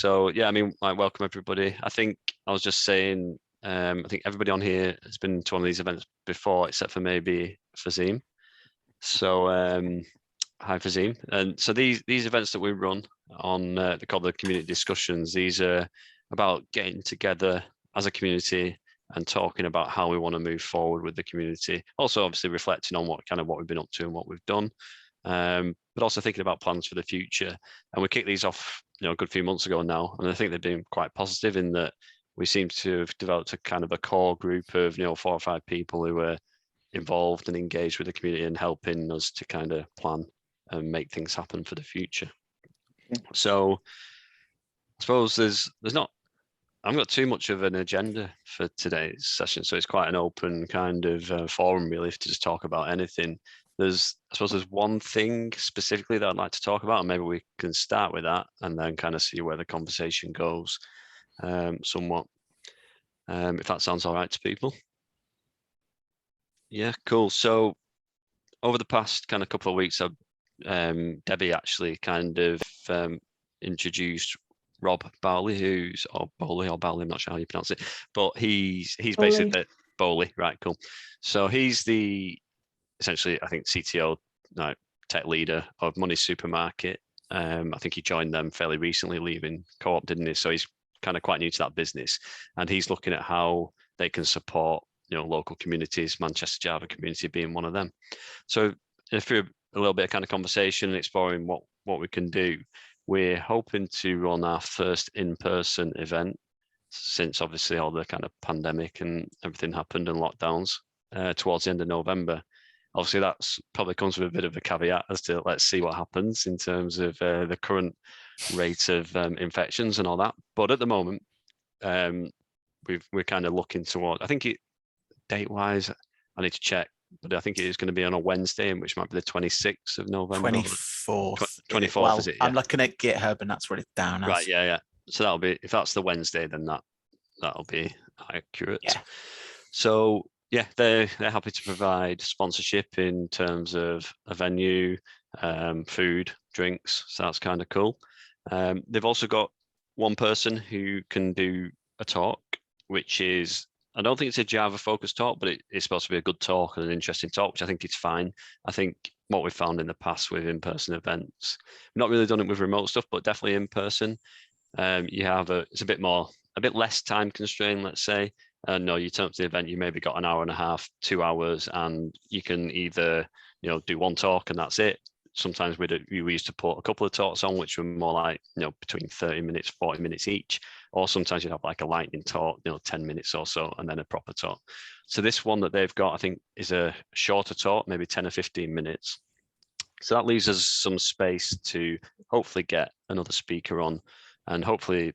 So yeah, I mean, like, welcome everybody. I think I was just saying, I think everybody on here has been to one of these events before, except for maybe Fazim. So hi Fazim. And so these events that we run on, they're called the community discussions. These are about getting together as a community and talking about how we want to move forward with the community. Also, obviously reflecting on what we've been up to and what we've done. But also thinking about plans for the future. And we kicked these off, a good few months ago now, and I think they've been quite positive in that we seem to have developed a kind of a core group of 4 or 5 people who are involved and engaged with the community and helping us to kind of plan and make things happen for the future. Okay. So I suppose there's not, I haven't got too much of an agenda for today's session, so it's quite an open kind of forum really to just talk about anything. I suppose there's one thing specifically that I'd like to talk about, and maybe we can start with that and then kind of see where the conversation goes somewhat, if that sounds all right to people. Yeah, cool. So over the past kind of couple of weeks, Debbie actually kind of introduced Rob Bowley, Bowley, I'm not sure how you pronounce it, but he's basically the Bowley, right? Cool. So he's essentially, I think, CTO, tech leader of Money Supermarket. I think he joined them fairly recently, leaving Co-op, didn't he? So he's kind of quite new to that business, and he's looking at how they can support local communities, Manchester Java community being one of them. So through a little bit of kind of conversation and exploring what we can do, we're hoping to run our first in-person event since obviously all the kind of pandemic and everything happened and lockdowns towards the end of November. Obviously, that's probably comes with a bit of a caveat as to let's see what happens in terms of the current rate of infections and all that. But at the moment, we're kind of looking toward, I think date-wise, I need to check, but I think it is going to be on a Wednesday, which might be the 26th of November. 24th. 24th, well, is it? Yeah. I'm looking at GitHub and that's what it's down as. Right, yeah. So that'll be, if that's the Wednesday, then that'll be accurate. Yeah. So yeah, they're happy to provide sponsorship in terms of a venue, food, drinks. So that's kind of cool. They've also got one person who can do a talk, which is, I don't think it's a Java focused talk, but it's supposed to be a good talk and an interesting talk, which I think it's fine. I think what we've found in the past with in-person events, we've not really done it with remote stuff, but definitely in person. You have it's a bit less time constrained, let's say. No, you turn up to the event, you maybe got an hour and a half, 2 hours, and you can either do one talk and that's it. Sometimes we used to put a couple of talks on, which were more like between 30 minutes, 40 minutes each, or sometimes you'd have like a lightning talk, 10 minutes or so, and then a proper talk. So this one that they've got, I think, is a shorter talk, maybe 10 or 15 minutes. So that leaves us some space to hopefully get another speaker on, and hopefully,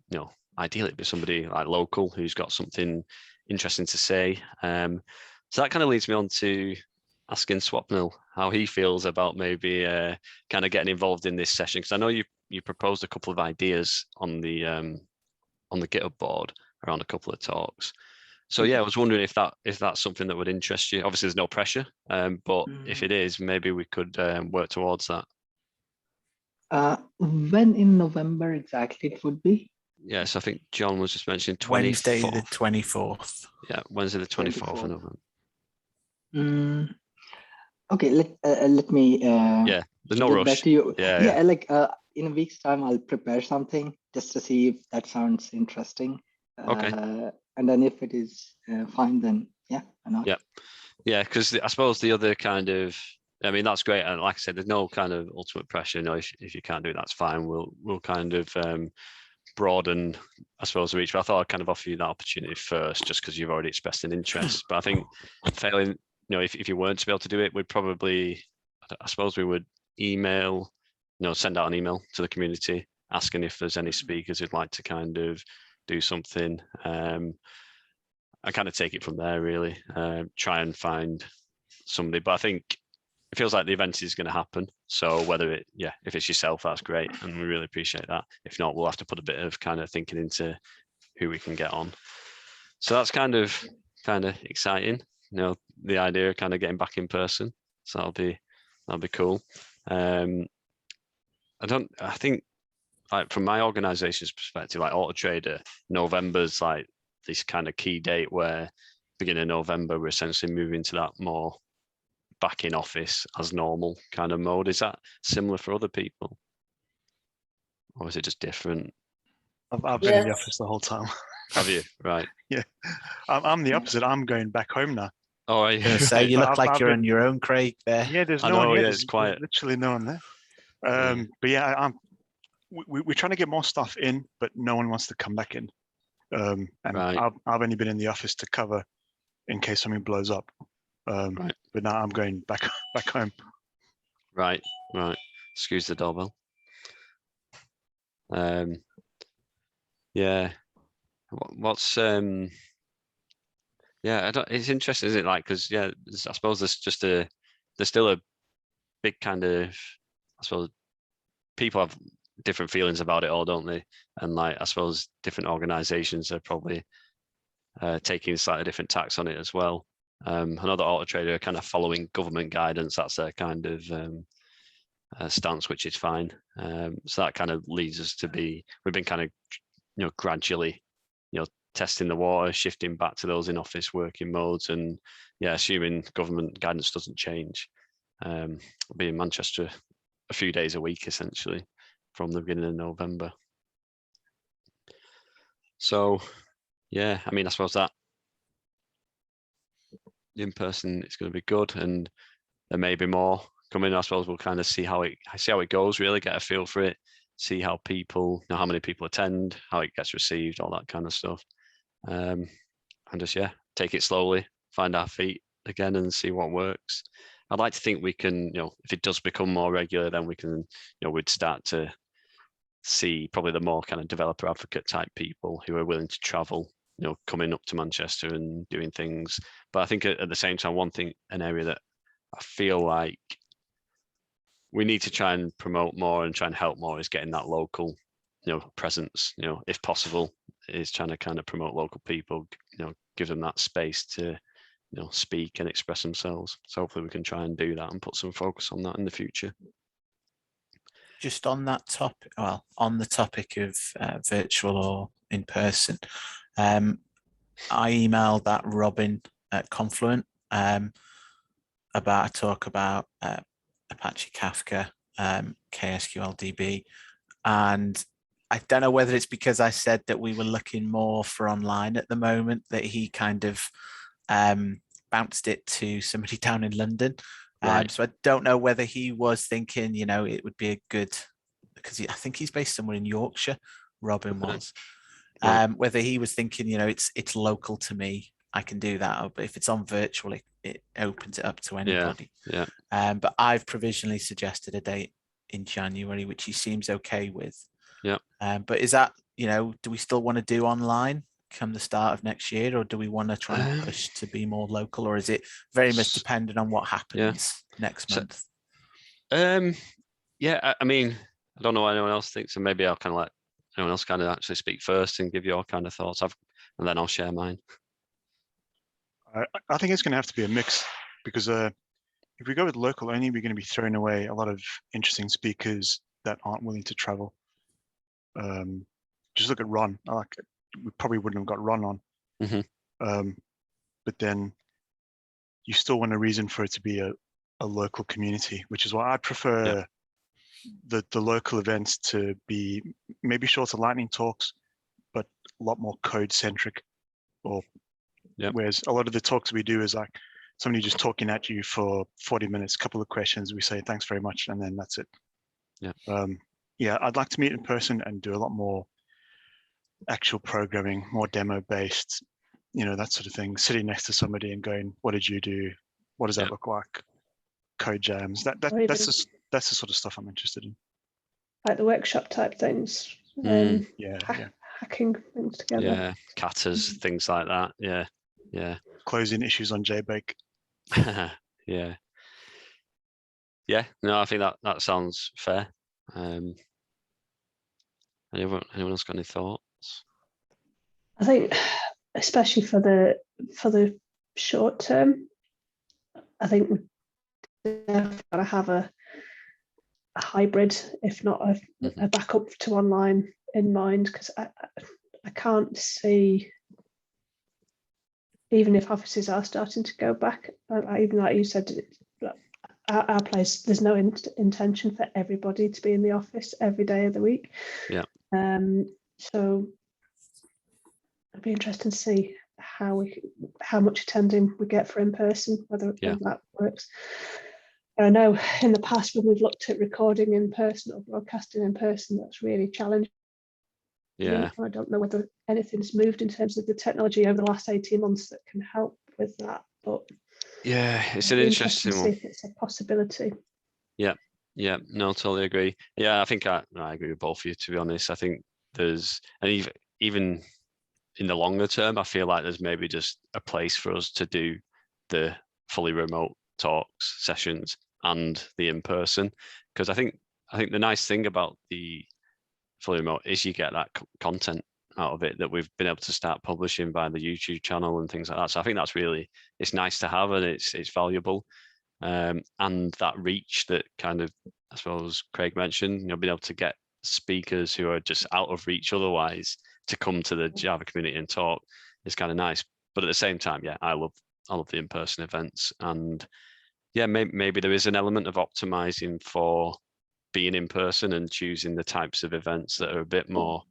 ideally it'd be somebody like local who's got something interesting to say. So that kind of leads me on to asking Swapnil how he feels about maybe kind of getting involved in this session, because I know you proposed a couple of ideas on the GitHub board around a couple of talks. So yeah, I was wondering if that's something that would interest you. Obviously, there's no pressure, but if it is, maybe we could work towards that. When in November exactly it would be? Yes, I think John was just mentioning 24th. Wednesday the 24th. Yeah, Wednesday the 24th of November. Okay, let me. Yeah, there's no rush. Back to you. Yeah. Like in a week's time, I'll prepare something just to see if that sounds interesting. Okay. And then if it is fine, then yeah, why not? Yeah, because I suppose the other kind of, I mean, that's great, and like I said, there's no kind of ultimate pressure. If you can't do it, that's fine. We'll kind of broaden, I suppose, the reach. But I thought I'd kind of offer you that opportunity first, just because you've already expressed an interest. But I think failing, if you weren't to be able to do it, we'd probably, I suppose, we would email, send out an email to the community asking if there's any speakers who'd like to kind of do something. I kind of take it from there, really. Try and find somebody, but I think it feels like the event is going to happen. So if it's yourself, that's great, and we really appreciate that. If not, we'll have to put a bit of kind of thinking into who we can get on. So that's kind of exciting. The idea of kind of getting back in person. So that'll be cool. I think like from my organization's perspective, like Auto Trader, November's like this kind of key date where beginning of November, we're essentially moving to that more back in office as normal kind of mode. Is that similar for other people? Or is it just different? I've been in the office the whole time. Have you? Right. Yeah, I'm the opposite. I'm going back home now. Oh, are I you? was gonna say, you look like you're on your own, Craig. There. Yeah, there's I no one know, here. yeah, There's, it's quiet. there's literally no one there. Yeah. But yeah, we're trying to get more stuff in, but no one wants to come back in. And Right. I've only been in the office to cover in case something blows up. Right. But now I'm going back home. Right. Excuse the doorbell. Yeah. What's yeah, it's interesting, isn't it? Like, because yeah, I suppose there's still a big kind of, I suppose people have different feelings about it all, don't they? And like, I suppose different organizations are probably taking slightly different tacks on it as well. Another Auto Trader are kind of following government guidance. That's their kind of stance, which is fine. So that kind of leads us to we've been kind of, gradually, testing the water, shifting back to those in-office working modes, and yeah, assuming government guidance doesn't change, I'll be in Manchester a few days a week essentially from the beginning of November. So yeah, I mean, I suppose that in person it's going to be good, and there may be more coming. I suppose we'll kind of see how it goes, really get a feel for it, see how how many people attend, how it gets received, all that kind of stuff. And just, yeah, take it slowly, find our feet again and see what works. I'd like to think we can, if it does become more regular, then we can, we'd start to see probably the more kind of developer advocate type people who are willing to travel, coming up to Manchester and doing things. But I think at the same time, an area that I feel like we need to try and promote more and try and help more is getting that local, presence, if possible, is trying to kind of promote local people, give them that space to, speak and express themselves. So hopefully we can try and do that and put some focus on that in the future. Just on that topic, well, on the topic of virtual or in person, I emailed that Robin at Confluent about a talk about Apache Kafka, KSQLDB, and I don't know whether it's because I said that we were looking more for online at the moment that he kind of bounced it to somebody down in London. Right. So I don't know whether he was thinking, it would be a good, because I think he's based somewhere in Yorkshire, Robin was. Right. Whether he was thinking, it's local to me, I can do that. But if it's on virtual, it opens it up to anybody. Yeah. But I've provisionally suggested a date in January, which he seems okay with. Yeah. But is that, do we still want to do online come the start of next year, or do we want to try and push to be more local, or is it very much dependent on what happens next month? Yeah, I mean, I don't know what anyone else thinks, and maybe I'll kind of let anyone else kind of actually speak first and give your kind of thoughts, and then I'll share mine. I think it's going to have to be a mix, because if we go with local only, we're going to be throwing away a lot of interesting speakers that aren't willing to travel. Just look at Ron. We probably wouldn't have got Ron on. Mm-hmm. But then you still want a reason for it to be a local community, which is why I prefer the local events to be maybe shorter lightning talks, but a lot more code centric. Whereas a lot of the talks we do is like somebody just talking at you for 40 minutes, couple of questions, we say thanks very much, and then that's it. I'd like to meet in person and do a lot more actual programming, more demo based, that sort of thing, sitting next to somebody and going, what did you do, what does that look like, code jams, that's the sort of stuff I'm interested in, like the workshop type things. Hacking things together, katas, things like that. Closing issues on JBake. No, I think that sounds fair. Anyone else got any thoughts? I think, especially for the short term, I think we've got to have a hybrid, if not a backup to online in mind, because I can't see, even if offices are starting to go back, even like you said, our place, there's no intention for everybody to be in the office every day of the week. Yeah. So it'd be interesting to see how much attending we get for in person, whether that works. I know in the past when we've looked at recording in person or broadcasting in person, that's really challenging. Yeah. I don't know whether anything's moved in terms of the technology over the last 18 months that can help with that, but yeah, it's an interesting interesting to one. see if it's a possibility. Yeah, no, totally agree. Yeah, I think I agree with both of you, to be honest. I think there's, and even in the longer term, I feel like there's maybe just a place for us to do the fully remote talks, sessions, and the in-person. Because I think the nice thing about the fully remote is you get that content out of it that we've been able to start publishing via the YouTube channel and things like that. So I think that's really, it's nice to have, and it's valuable. And that reach that kind of, I suppose Craig mentioned, being able to get speakers who are just out of reach otherwise to come to the Java community and talk is kind of nice. But at the same time, yeah, I love the in-person events, and yeah, maybe there is an element of optimizing for being in person and choosing the types of events that are a bit more,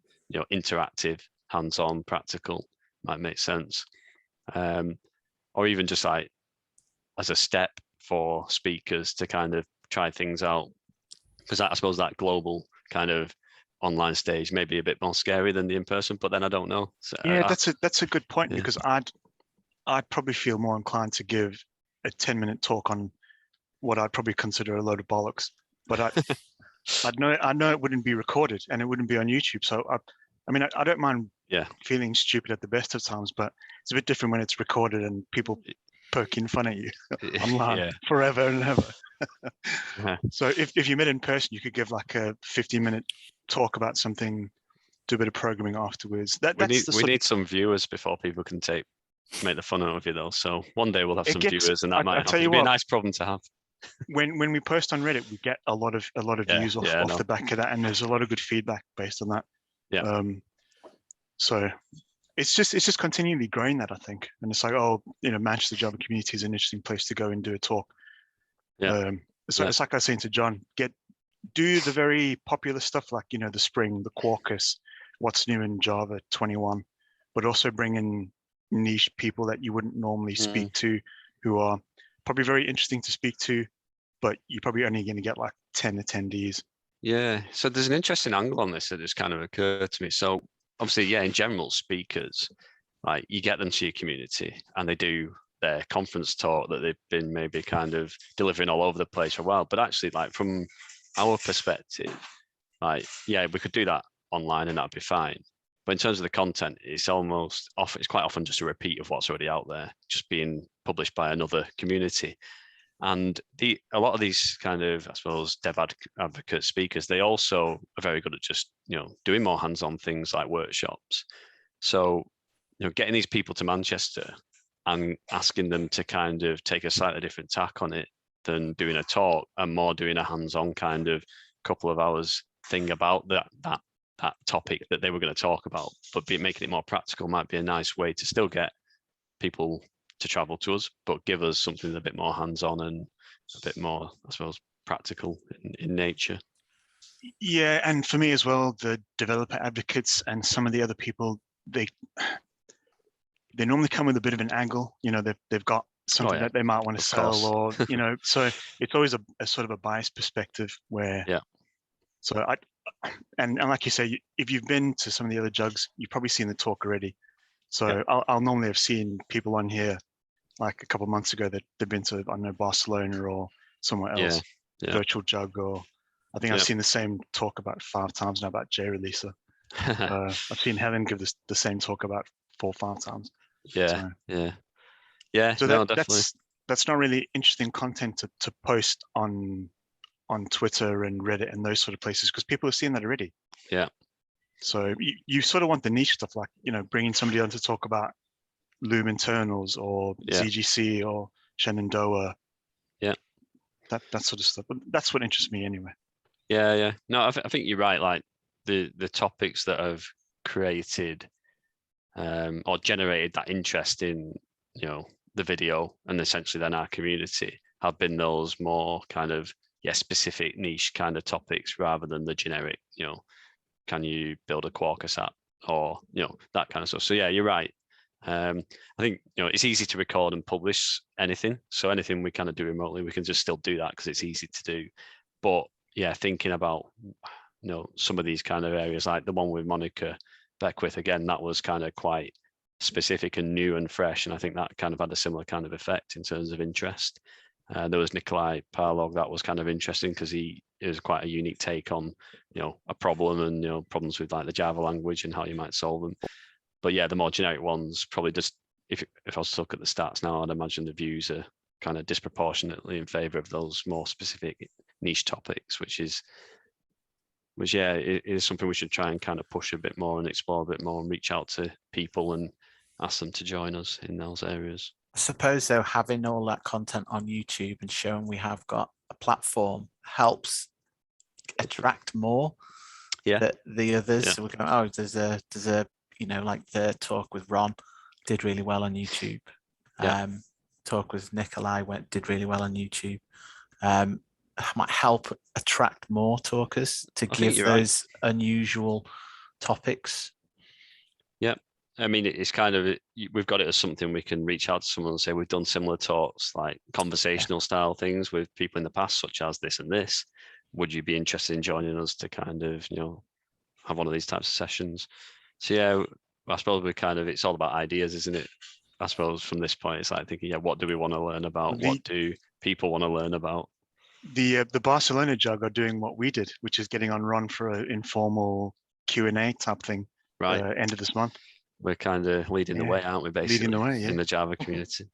interactive, hands-on, practical, might make sense. Or even just like as a step for speakers to kind of try things out, because I suppose that global kind of online stage may be a bit more scary than the in-person, but then I don't know. So yeah, that's a good point, yeah. because I'd probably feel more inclined to give a 10-minute talk on what I'd probably consider a load of bollocks, but I know it wouldn't be recorded and it wouldn't be on YouTube. So I don't mind feeling stupid at the best of times, but it's a bit different when it's recorded and people poking fun at you online forever and ever. So if you met in person, you could give like a 15-minute talk about something, do a bit of programming afterwards. We need some viewers before people can make the fun out of you, though. So one day we'll have some viewers, and that might be a nice problem to have. When we post on Reddit, we get a lot of views off the back of that, and there's a lot of good feedback based on that. Yeah. So it's just continually growing that, I think. And it's like, Manchester Java community is an interesting place to go and do a talk. Yeah. So it's like I was saying to John, do the very popular stuff like, the Spring, the Quarkus, what's new in Java 21, but also bring in niche people that you wouldn't normally speak to, who are probably very interesting to speak to, but you're probably only going to get like 10 attendees. Yeah. So there's an interesting angle on this that has kind of occurred to me. So obviously, in general, speakers, like you get them to your community and they do their conference talk that they've been maybe kind of delivering all over the place for a while. But actually, like from our perspective, like, we could do that online and that'd be fine. But in terms of the content, it's quite often just a repeat of what's already out there, just being published by another community. And a lot of these kind of, I suppose, dev advocate speakers, they also are very good at just, doing more hands-on things like workshops. So, getting these people to Manchester and asking them to kind of take a slightly different tack on it than doing a talk, and more doing a hands-on kind of couple of hours thing about that topic that they were going to talk about, but making it more practical might be a nice way to still get people to travel to us, but give us something a bit more hands-on and a bit more, I suppose, practical in nature. Yeah, and for me as well, the developer advocates and some of the other people, they normally come with a bit of an angle. They've got something that they might want to sell, or so it's always a sort of a biased perspective where. Yeah. So and like you say, if you've been to some of the other jugs, you've probably seen the talk already. So I'll normally have seen people on here like a couple of months ago that they've been to, I don't know, Barcelona or somewhere else, virtual jug, or I think I've seen the same talk about 5 times now about JReleaser. I've seen Helen give the same talk about 4 or 5 times. Yeah. So no, definitely. That's not really interesting content to post on Twitter and Reddit and those sort of places, because people have seen that already. Yeah. So you sort of want the niche stuff, like, bringing somebody on to talk about Loom internals or ZGC or Shenandoah. Yeah. That sort of stuff. But that's what interests me anyway. Yeah. No, I think you're right. Like the topics that have created or generated that interest in, the video and essentially then our community have been those more kind of specific niche kind of topics rather than the generic, can you build a Quarkus app or that kind of stuff. So yeah, you're right. I think it's easy to record and publish anything. So anything we kind of do remotely, we can just still do that because it's easy to do. But yeah, thinking about some of these kind of areas, like the one with Monica Beckwith, again, that was kind of quite specific and new and fresh, and I think that kind of had a similar kind of effect in terms of interest. There was Nikolai Parlog, that was kind of interesting because he is quite a unique take on a problem and problems with like the Java language and how you might solve them. But yeah, the more generic ones probably just, if I was to look at the stats now, I'd imagine the views are kind of disproportionately in favor of those more specific niche topics, which it is something we should try and kind of push a bit more and explore a bit more and reach out to people and ask them to join us in those areas. I suppose though, having all that content on YouTube and showing we have got a platform helps attract more. Yeah. That the others. Yeah. So we're going, oh, there's a like the talk with Ron did really well on YouTube. Yeah. Talk with Nikolai did really well on YouTube. Might help attract more talkers to give those unusual topics. Yeah. I mean, it's kind of, we've got it as something we can reach out to someone and say, we've done similar talks, like conversational style things with people in the past, such as this and this. Would you be interested in joining us to kind of, have one of these types of sessions? So yeah, I suppose it's all about ideas, isn't it? I suppose from this point, it's like thinking, what do we want to learn about? What do people want to learn about? The Barcelona jug are doing what we did, which is getting on Ron for an informal Q&A type thing. Right. End of this month. We're kind of leading the way, aren't we? Basically, leading the way, in the Java community.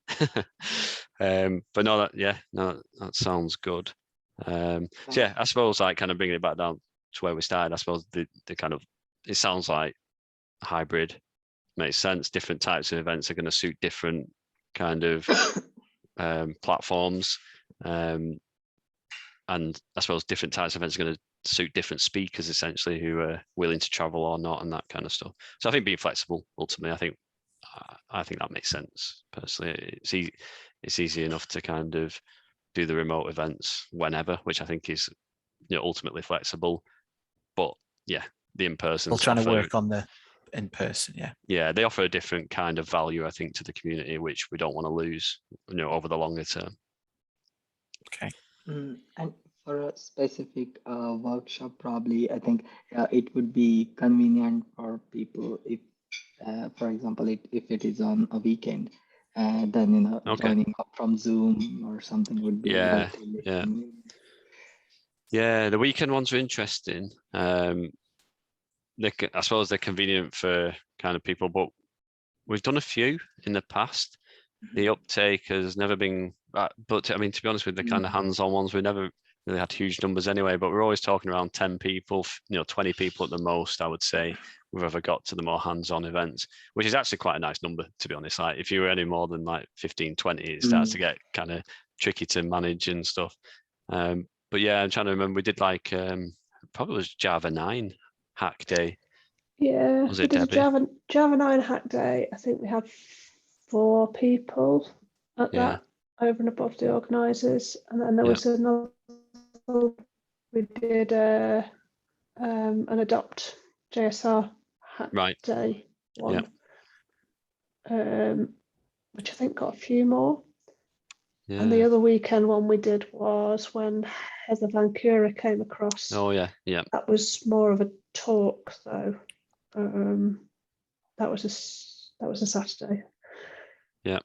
But no, that sounds good. So yeah, I suppose like kind of bringing it back down to where we started. I suppose the kind of, it sounds like hybrid makes sense. Different types of events are going to suit different kind of platforms. And I suppose different types of events are going to suit different speakers, essentially, who are willing to travel or not, and that kind of stuff. So I think being flexible, ultimately, I think that makes sense. Personally, it's easy enough to kind of do the remote events whenever, which I think is ultimately flexible. But yeah, the in-person. We're trying to work on the in-person, yeah, they offer a different kind of value, I think, to the community, which we don't want to lose over the longer term. Okay. And for a specific workshop, probably I think it would be convenient for people if, for example, if it is on a weekend, then joining up from Zoom or something would be relatively convenient. Yeah, the weekend ones are interesting. I suppose they're convenient for kind of people, but we've done a few in the past. The uptake has never been, but I mean, to be honest with the kind of hands-on ones, we never really had huge numbers anyway, but we're always talking around 10 people, 20 people at the most, I would say, we've ever got to the more hands-on events, which is actually quite a nice number, to be honest. Like if you were any more than like 15, 20, it starts to get kind of tricky to manage and stuff. But yeah, I'm trying to remember, we did like, probably was Java 9 hack day. Yeah, Was we it did a Debbie? Java 9 hack day. I think we had 4 people at that, over and above the organisers. And then there was another, we did an Adopt JSR hack day one, which I think got a few more. Yeah. And the other weekend one we did was when Heather Van Cura came across. Oh yeah, yeah. That was more of a talk though. That was a Saturday. Yeah.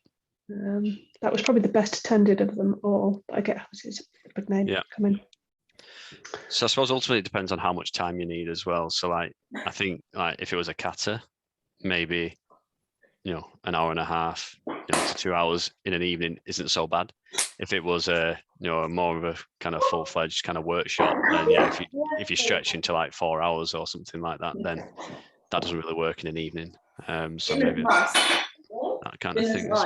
That was probably the best attended of them all. But I get it's a big name coming. So I suppose ultimately it depends on how much time you need as well. So like I think like if it was a kata, maybe an hour and a half to 2 hours in an evening isn't so bad. If it was a more of a kind of full-fledged kind of workshop, then if you stretch into like 4 hours or something like that, then that doesn't really work in an evening. So maybe that kind of thing is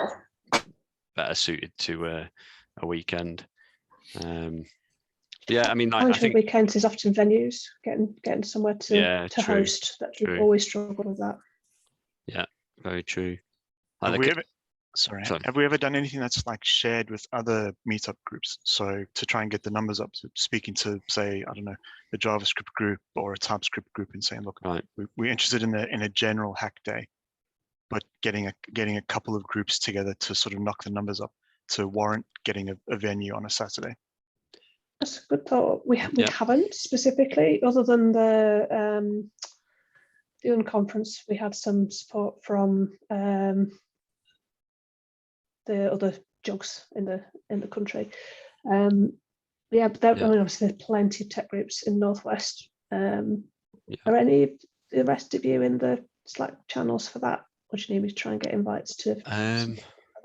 better suited to a weekend. Yeah, I mean, I Challenge with think, weekends is often venues, getting somewhere to, yeah, to true, host. That we've true. always struggled with that. Yeah, very true. Have Like we the- ever, sorry, Sorry. have we ever done anything that's like shared with other meetup groups? So to try and get the numbers up, so speaking to, say, I don't know, the JavaScript group or a TypeScript group and saying, look, Right. we're interested in a general hack day, but getting a couple of groups together to sort of knock the numbers up to warrant getting a venue on a Saturday. That's a good thought. We Yeah. haven't specifically, other than the unconference. We had some support from the other jugs in the country. Yeah, but I mean, obviously there's plenty of tech groups in Northwest. Are any of the rest of you in the Slack channels for that? Or do you need me to try and get invites to for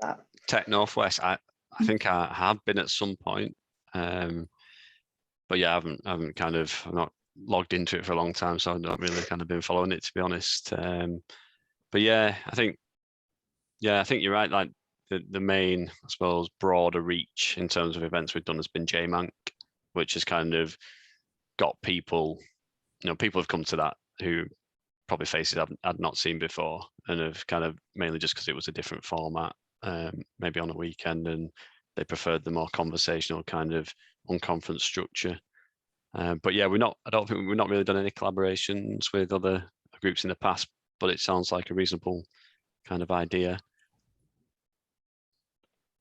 that? Tech Northwest, I think I have been at some point. But yeah, I haven't kind of, I'm not logged into it for a long time, so I've not really kind of been following it, to be honest. But yeah, I think you're right. Like the main, I suppose, broader reach in terms of events we've done has been JMank, which has kind of got people, people have come to that who probably faces I'd not seen before, and have kind of mainly just because it was a different format, maybe on a weekend, and they preferred the more conversational kind of unconference structure. But yeah, I don't think we've not really done any collaborations with other groups in the past, but it sounds like a reasonable kind of idea.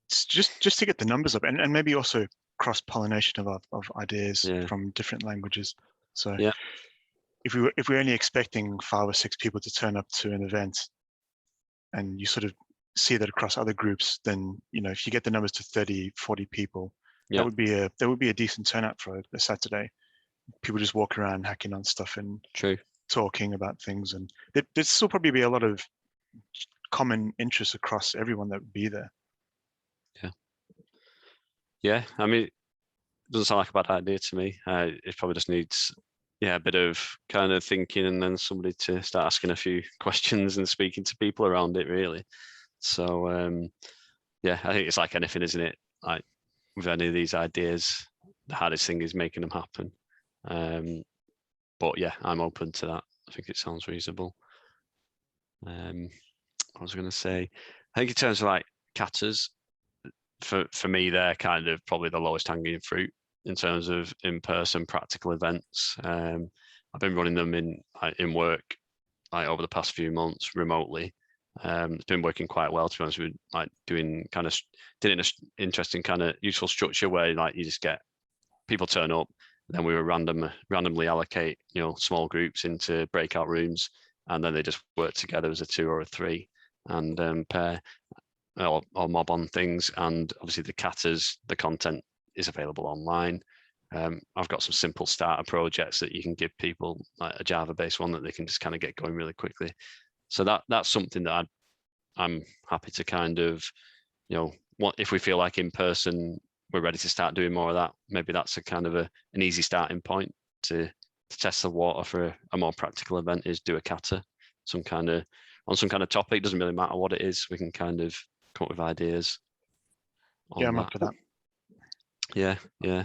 It's just to get the numbers up, and maybe also cross-pollination of ideas from different languages. So yeah, if we're only expecting 5 or 6 people to turn up to an event, and you sort of see that across other groups, then if you get the numbers to 30, 40 people, that would be a decent turnout for a Saturday. People just walk around hacking on stuff and talking about things, and there'd still probably be a lot of common interests across everyone that would be there. Yeah. I mean, it doesn't sound like a bad idea to me. It probably just needs a bit of kind of thinking, and then somebody to start asking a few questions and speaking to people around it, really. So I think it's like anything, isn't it? Like with any of these ideas, the hardest thing is making them happen. But yeah, I'm open to that. I think it sounds reasonable. I was going to say, I think in terms of like katas, for me, they're kind of probably the lowest hanging fruit in terms of in-person practical events. I've been running them in work over the past few months remotely. It's been working quite well, to be honest. We're like did it in an interesting kind of useful structure where like you just get people turn up, then we would randomly allocate small groups into breakout rooms, and then they just work together as a 2 or a 3 and pair or mob on things. And obviously the content is available online. I've got some simple starter projects that you can give people, like a Java-based one that they can just kind of get going really quickly. So that's something that I'm happy to kind of, what if we feel like in person we're ready to start doing more of that, maybe that's a kind of an easy starting point to test the water for a more practical event, is do a kata, on some kind of topic. Doesn't really matter what it is, we can kind of come up with ideas on I'm up for that. Yeah,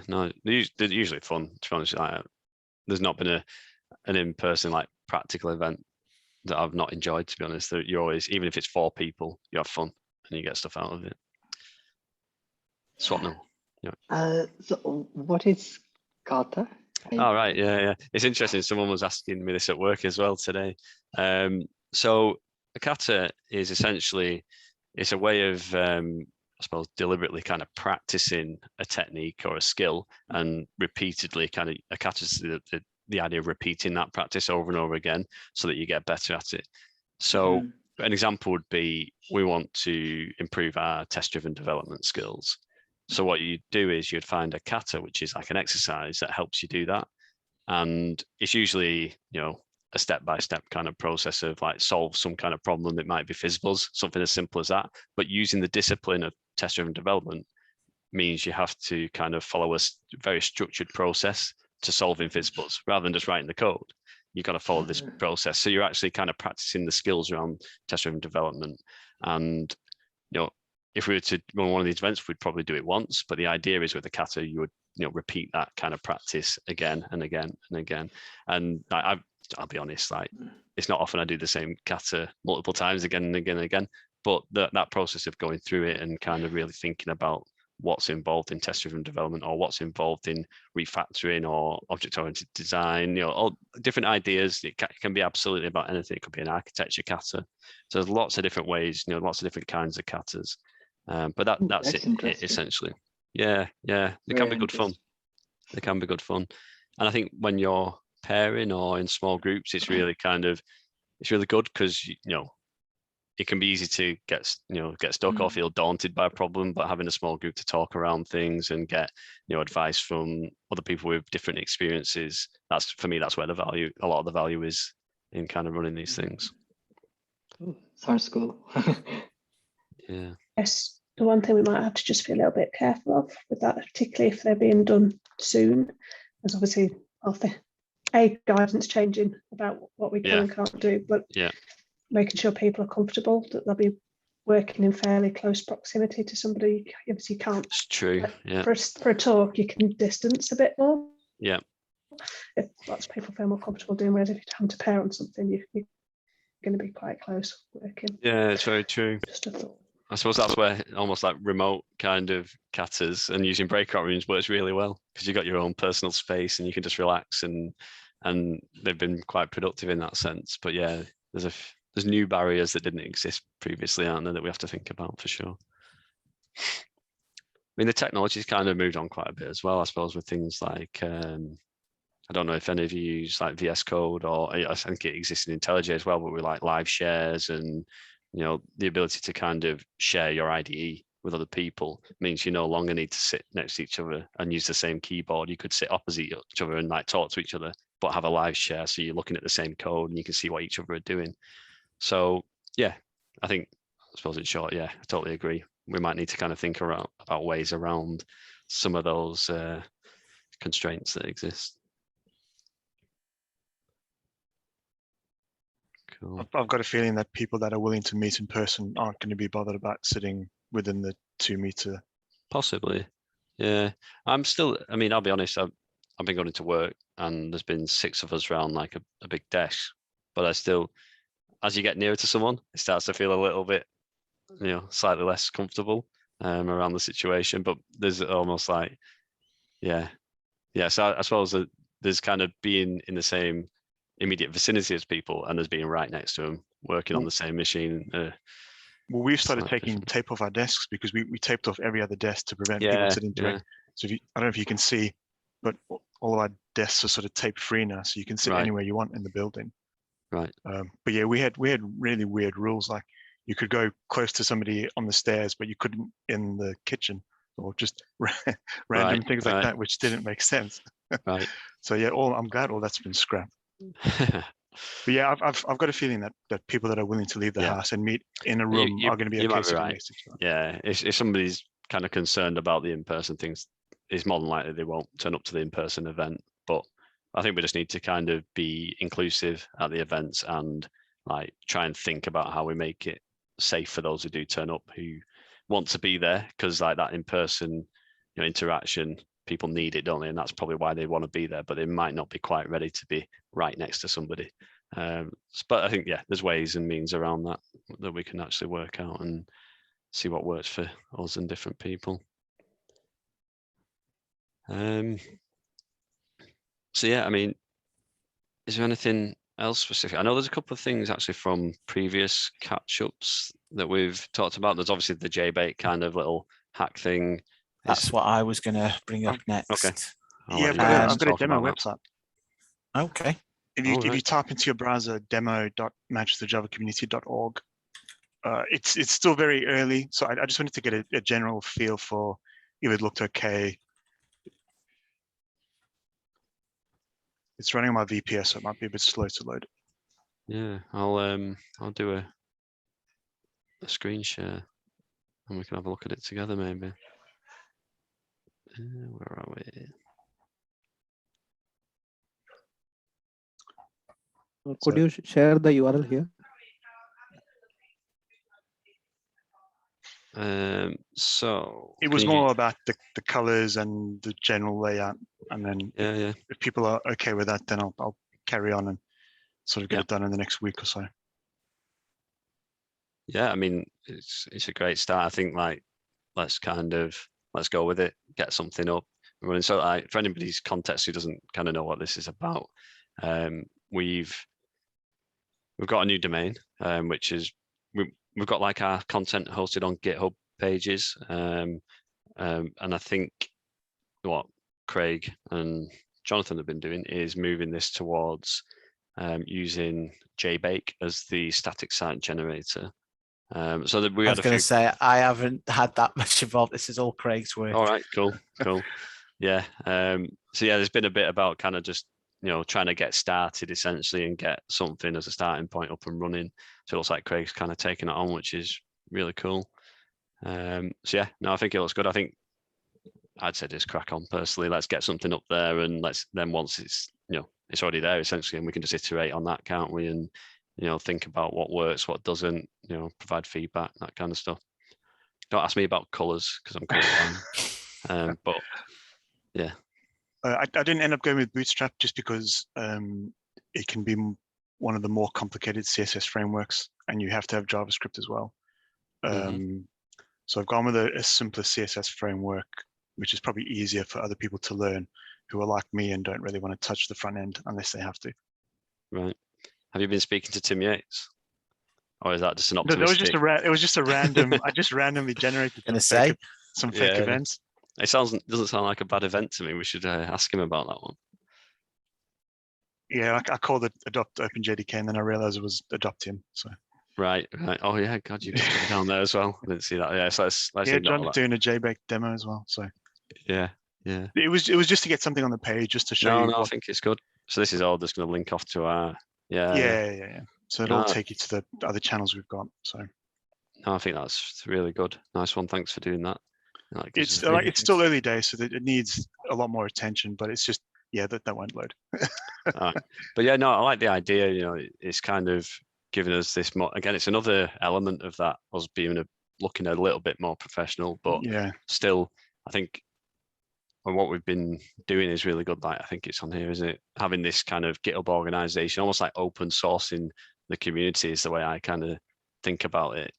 no, they're usually fun, to be honest. There's not been an in-person like practical event that I've not enjoyed, to be honest. You're always, even if it's 4 people, you have fun and you get stuff out of it. Swapnil. So what is kata? Oh, right. Yeah. It's interesting. Someone was asking me this at work as well today. So a kata is essentially, it's a way of, I suppose, deliberately kind of practicing a technique or a skill and repeatedly kind of, a kata is the idea of repeating that practice over and over again so that you get better at it. So an example would be, we want to improve our test-driven development skills. So what you do is you'd find a kata, which is like an exercise that helps you do that. And it's usually, a step-by-step kind of process of like solve some kind of problem that might be fizzbles, something as simple as that. But using the discipline of test-driven development means you have to kind of follow a very structured process to solving fizzbles rather than just writing the code. You've got to follow this process. So you're actually kind of practicing the skills around test-driven development. And, if we were to run one of these events, we'd probably do it once. But the idea is with the kata, you repeat that kind of practice again and again and again. And I'll be honest, like it's not often I do the same kata multiple times again and again and again, but that process of going through it and kind of really thinking about what's involved in test-driven development, or what's involved in refactoring or object-oriented design, all different ideas. It can be absolutely about anything. It could be an architecture kata. So there's lots of different ways, lots of different kinds of katas. But that's it essentially. Yeah, they can be good fun. They can be good fun. And I think when you're pairing or in small groups, it's really good because it can be easy to get stuck or feel daunted by a problem, but having a small group to talk around things and get advice from other people with different experiences, that's where a lot of the value is in kind of running these things. Ooh, sounds cool. Yeah. Yes, the one thing we might have to just be a little bit careful of with that, particularly if they're being done soon, is obviously guidance changing about what we can and can't do, but making sure people are comfortable that they'll be working in fairly close proximity to somebody. Obviously, you can't. It's true. For a talk, you can distance a bit more. Yeah. If lots of people feel more comfortable doing, whereas if you're having to pair on something, you're going to be quite close working. Yeah, it's very true. Just a thought. I suppose that's where almost like remote kind of katas and using breakout rooms works really well, because you've got your own personal space and you can just relax, and they've been quite productive in that sense. But yeah, there's new barriers that didn't exist previously, aren't there, that we have to think about for sure. I mean, the technology's kind of moved on quite a bit as well, I suppose, with things like I don't know if any of you use like VS Code, or I think it exists in IntelliJ as well, but with like live shares and the ability to kind of share your IDE with other people means you no longer need to sit next to each other and use the same keyboard. You could sit opposite each other and like talk to each other, but have a live share, so you're looking at the same code and you can see what each other are doing. So yeah, I suppose in short, I totally agree. We might need to kind of think about ways around some of those constraints that exist. Cool. I've got a feeling that people that are willing to meet in person aren't going to be bothered about sitting within the 2 meter. Possibly. Yeah. I'll be honest, I've been going to work and there's been 6 of us around like a big desk, but I still, as you get nearer to someone, it starts to feel a little bit, slightly less comfortable around the situation. But there's almost like, so I suppose that there's kind of being in the same immediate vicinity as people and there's being right next to them, working on the same machine. Well, we've started taking tape off our desks because we taped off every other desk to prevent people sitting direct. So I don't know if you can see, but all of our desks are sort of tape free now, so you can sit anywhere you want in the building. Right. But yeah, we had really weird rules, like you could go close to somebody on the stairs, but you couldn't in the kitchen, or just random things like that, which didn't make sense. Right. So yeah, I'm glad all that's been scrapped. But yeah, I've got a feeling that people that are willing to leave the house and meet in a room are going to be okay. Be right. Yeah, if somebody's kind of concerned about the in-person things, it's more than likely they won't turn up to the in-person event. But I think we just need to kind of be inclusive at the events and like try and think about how we make it safe for those who do turn up, who want to be there, because like that in-person interaction, people need it, don't they? And that's probably why they want to be there, but they might not be quite ready to be right next to somebody. But I think there's ways and means around that we can actually work out and see what works for us and different people. So yeah, I mean, is there anything else specific? I know there's a couple of things actually from previous catch-ups that we've talked about. There's obviously the JBait kind of little hack thing. That's what I was going to bring up next. Okay. I've got a demo website. Okay. If you type into your browser demo.manchesterjavacommunity.org, it's still very early, so I just wanted to get a general feel for if it looked okay. It's running on my VPS, so it might be a bit slow to load. Yeah, I'll do a screen share and we can have a look at it together maybe. Where are we? Could you share the URL here? So It can was you- more about the colors and the general layout, and then yeah. if people are okay with that, then I'll carry on and sort of get Yeah. it done in the next week or so. Yeah, I mean, it's a great start. I think like let's go with it, get something up and running. So like for anybody's context who doesn't kind of know what this is about, we've got a new domain, which is we've got like our content hosted on GitHub pages, and I think what Craig and Jonathan have been doing is moving this towards using JBake as the static site generator. So that we I had was a going few. to say, I haven't had that much involved. This is all Craig's work. All right, cool. Yeah. So yeah, there's been a bit about kind of just trying to get started essentially and get something as a starting point up and running. So it looks like Craig's kind of taking it on, which is really cool. So yeah, no, I think it looks good. I think I'd say just crack on personally. Let's get something up there, and then once it's it's already there essentially, and we can just iterate on that, can't we? And think about what works, what doesn't. Provide feedback, that kind of stuff. Don't ask me about colours because I'm colorblind. But yeah. I didn't end up going with Bootstrap just because it can be one of the more complicated CSS frameworks, and you have to have JavaScript as well. So I've gone with a simpler CSS framework, which is probably easier for other people to learn who are like me and don't really want to touch the front end unless they have to. Right. Have you been speaking to Tim Yates? Or is that just an No, optimistic? it was just a random. I just randomly generated some fake events. It doesn't sound like a bad event to me. We should ask him about that one. Yeah, I called it adopt OpenJDK, and then I realized it was adopt him. So right. Oh yeah, God, you just got it down there as well. I didn't see that. Yeah, so let's yeah, John's doing a JBake demo as well. So yeah. It was just to get something on the page, just to show you. No, I think it's good. So this is all just going to link off to our yeah. So it'll take you to the other channels we've got. So no, I think that's really good. Nice one. Thanks for doing that. It's still early days, so that it needs a lot more attention. But it's just that won't load. Right. But yeah, no, I like the idea. It's kind of giving us this more. Again, it's another element of that us being looking a little bit more professional, but still, I think. And what we've been doing is really good. Like I think it's on here, isn't it? Having this kind of GitHub organization, almost like open sourcing the community is the way I kind of think about it.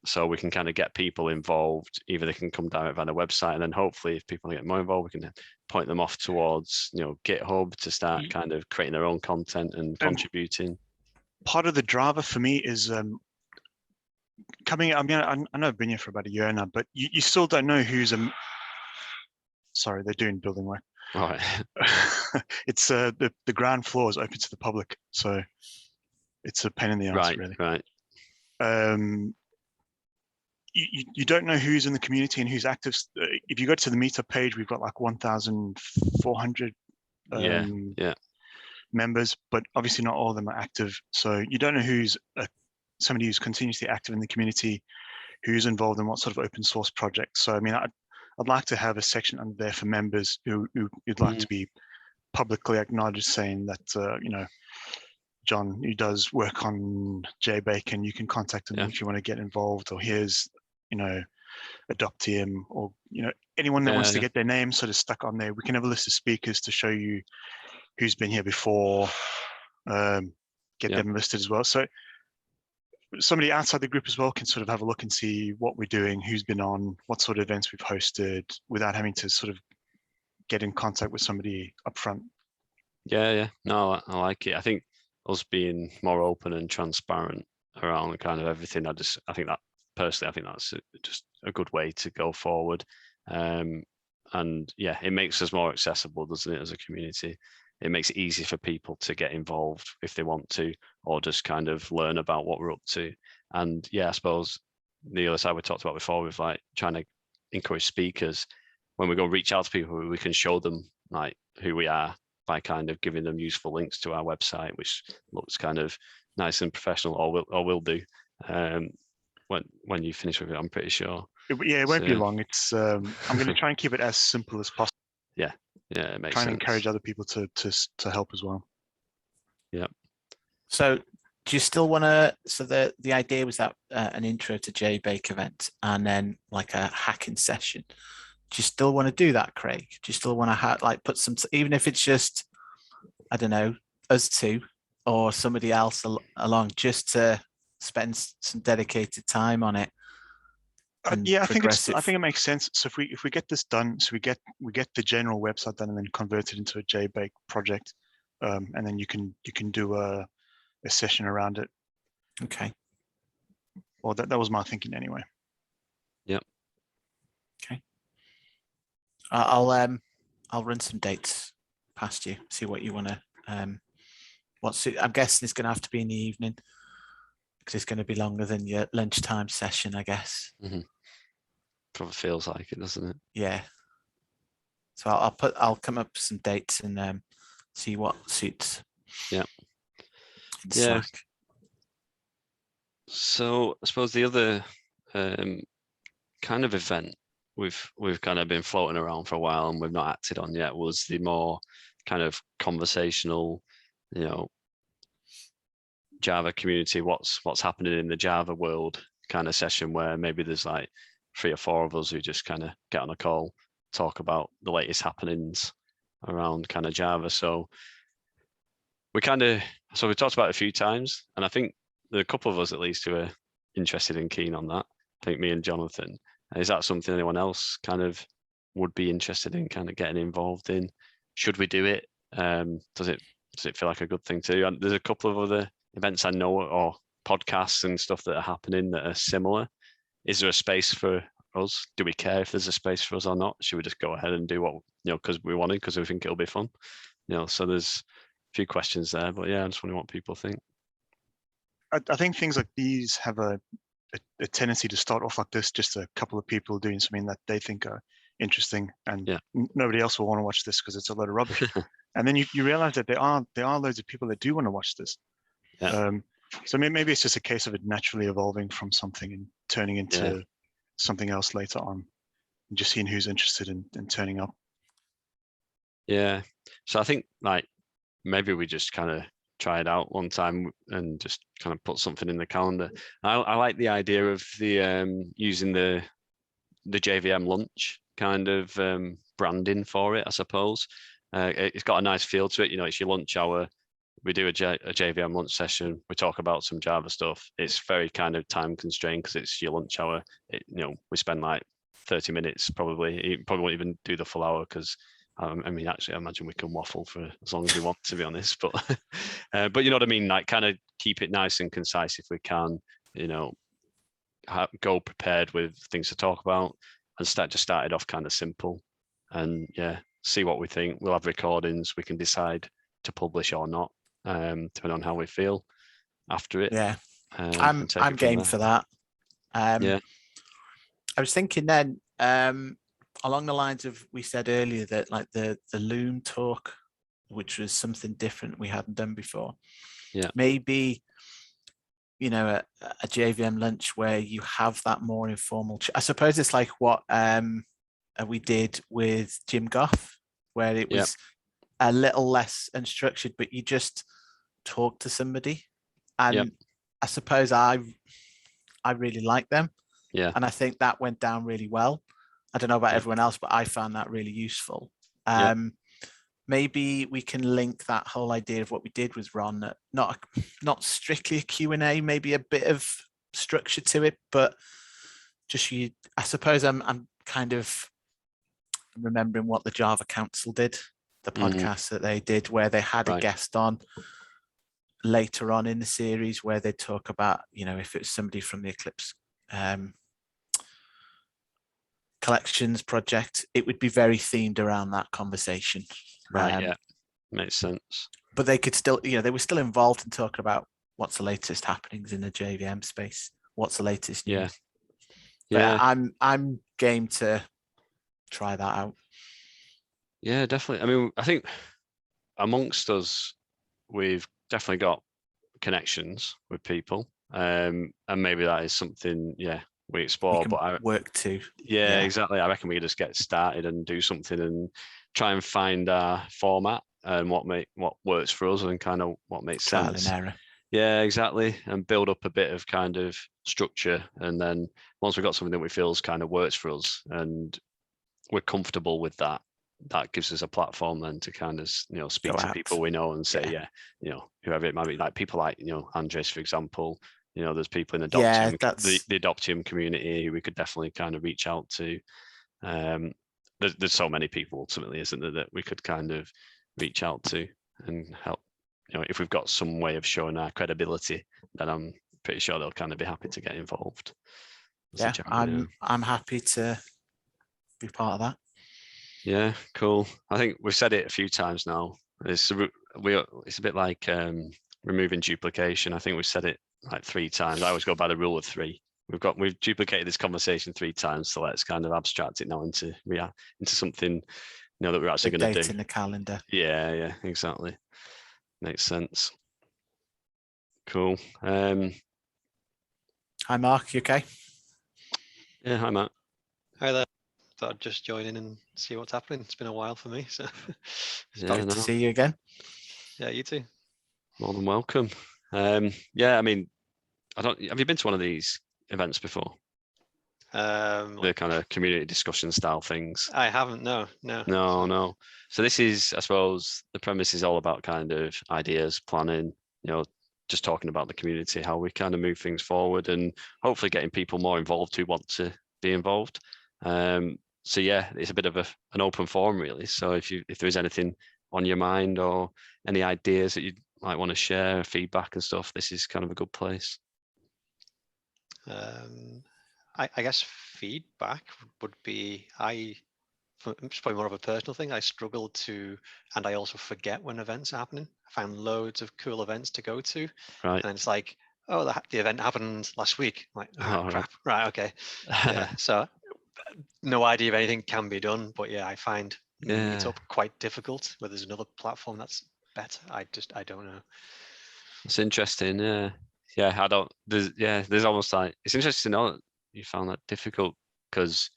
So we can kind of get people involved. Either they can come direct via the website, and then hopefully, if people get more involved, we can point them off towards GitHub to start kind of creating their own content and contributing. Part of the driver for me is coming. I mean, I know I've been here for about a year now, but you still don't know who's Sorry, they're doing building work. All right. It's the ground floor is open to the public, so it's a pain in the ass, really. Right. You don't know who's in the community and who's active. If you go to the meetup page, we've got like 1,400 members, but obviously not all of them are active. So you don't know who's somebody who's continuously active in the community, who's involved in what sort of open source projects. So I mean, I'd like to have a section under there for members who'd like to be publicly acknowledged, saying that John, who does work on JBake, and you can contact him if you want to get involved, or here's adopt him, or anyone that wants to get their name sort of stuck on there. We can have a list of speakers to show you who's been here before, get them listed as well. So somebody outside the group as well can sort of have a look and see what we're doing, who's been on, what sort of events we've hosted, without having to sort of get in contact with somebody up front. Yeah. No, I like it. I think us being more open and transparent around kind of everything, I think that personally, I think that's just a good way to go forward. And yeah, it makes us more accessible, doesn't it, as a community? It makes it easy for people to get involved if they want to, or just kind of learn about what we're up to. And yeah, I suppose the other side we talked about before with like trying to encourage speakers, when we go reach out to people, we can show them like who we are by kind of giving them useful links to our website, which looks kind of nice and professional, or will do when you finish with it, I'm pretty sure. It won't be long. It's I'm going to try and keep it as simple as possible. Yeah, it makes sense. sense. And encourage other people to help as well. Yeah. So do you still want to? So the idea was that an intro to JBake event and then like a hacking session. Do you still want to do that, Craig? Do you still want to like put some, even if it's just, I don't know, us two or somebody else along, just to spend some dedicated time on it? Yeah, I think it makes sense. So if we get this done, so we get the general website done and then convert it into a JBake project, and then you can do a session around it. Okay. Well, that was my thinking anyway. Yep. Okay. I'll run some dates past you, see what you want to. I'm guessing it's going to have to be in the evening because it's going to be longer than your lunchtime session, I guess. Mm-hmm. Probably feels like it, doesn't it? Yeah. So I'll come up with some dates and see what suits. Yeah. Yeah. So I suppose the other kind of event we've kind of been floating around for a while and we've not acted on yet was the more kind of conversational, Java community, what's happening in the Java world kind of session where maybe there's like 3 or 4 of us who just kind of get on a call, talk about the latest happenings around kind of Java. So we talked about it a few times, and I think there are a couple of us at least who are interested and keen on that. I think me and Jonathan. Is that something anyone else kind of would be interested in kind of getting involved in? Should we do it? Does it feel like a good thing to do? And there's a couple of other events I know or podcasts and stuff that are happening that are similar. Is there a space for us? Do we care if there's a space for us or not? Should we just go ahead and do what, because we want to, because we think it'll be fun? So there's a few questions there, but yeah, I just wonder what people think. I think things like these have a tendency to start off like this, just a couple of people doing something that they think are interesting, and nobody else will want to watch this because it's a load of rubbish. And then you realize that there are loads of people that do want to watch this. Yeah. So maybe it's just a case of it naturally evolving from something and turning into something else later on, and just seeing who's interested in turning up. Yeah. So I think like maybe we just kind of try it out one time and just kind of put something in the calendar. I like the idea of the using the JVM lunch kind of branding for it, I suppose. It's got a nice feel to it. It's your lunch hour. We do a JVM lunch session. We talk about some Java stuff. It's very kind of time constrained because it's your lunch hour. We spend like 30 minutes probably. You probably won't even do the full hour because actually, I imagine we can waffle for as long as we want, to be honest. But but you know what I mean? Like, kind of keep it nice and concise if we can. Go prepared with things to talk about and start it off kind of simple, and see what we think. We'll have recordings. We can decide to publish or not, depending on how we feel after it. Yeah, I'm game for that. I was thinking then. Along the lines of we said earlier that like the Loom talk, which was something different we hadn't done before. Yeah. Maybe, a JVM lunch where you have that more informal. I suppose it's like what we did with Jim Goff, where it was a little less unstructured, but you just talk to somebody. And I suppose I really like them. Yeah. And I think that went down really well. I don't know about everyone else, but I found that really useful. Maybe we can link that whole idea of what we did with Ron, not strictly a Q&A, maybe a bit of structure to it, but just I suppose I'm kind of remembering what the Java Council did, the podcast that they did, where they had a guest on later on in the series where they talk about, if it's somebody from the Eclipse collections project, it would be very themed around that conversation. Right. Makes sense. But they could still, they were still involved in talking about what's the latest happenings in the JVM space, what's the latest news. But I'm game to try that out. Yeah, definitely. I mean, I think amongst us, we've definitely got connections with people, and maybe that is something we explore. But I work too. Yeah, exactly. I reckon we could just get started and do something and try and find our format and what works for us and kind of what makes sense. Trial and error. Yeah, exactly. And build up a bit of kind of structure. And then once we've got something that we feel kind of works for us and we're comfortable with that, that gives us a platform then to kind of, speak Go to out. people we know and say, Yeah. whoever it might be, like people like, Andres, for example, there's people in the Yeah, the Adoptium community who we could definitely kind of reach out to. There's so many people ultimately, isn't there, that we could kind of reach out to and help. If we've got some way of showing our credibility, then I'm pretty sure they'll kind of be happy to get involved. Yeah, I'm happy to be part of that. Yeah, cool. I think we've said it a few times now. It's a bit like removing duplication. I think we've said it like 3 times. I always go by the rule of 3. We've duplicated this conversation 3 times, so let's kind of abstract it now into something that we're actually going to do. In the calendar. Yeah, exactly. Makes sense. Cool. Hi Mark, you okay? Yeah, hi Matt. Hi there. Thought I'd just join in and see what's happening. It's been a while for me, so it's good to see you again. Yeah, you too. More than welcome. Yeah, I mean, have you been to one of these events before? The kind of community discussion style things. I haven't. No. So this is, I suppose, the premise is all about kind of ideas, planning, just talking about the community, how we kind of move things forward, and hopefully getting people more involved who want to be involved. So yeah, it's a bit of an open forum really. So if there is anything on your mind or any ideas that you might want to share, feedback and stuff, this is kind of a good place. I guess feedback would be, it's probably more of a personal thing. I struggle to, and I also forget when events are happening. I found loads of cool events to go to, right? And it's like, oh, the event happened last week. I'm like, oh, crap. Right, okay. Yeah. So no idea if anything can be done, but yeah, I find Meetup quite difficult. Where there's another platform that's better, I don't know. It's interesting. Yeah. There's almost like, it's interesting to know that you found that difficult, because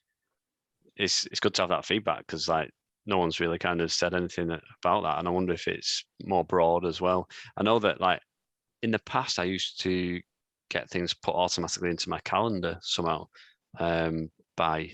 it's good to have that feedback, because like no one's really kind of said anything about that, and I wonder if it's more broad as well. I know that like in the past I used to get things put automatically into my calendar somehow by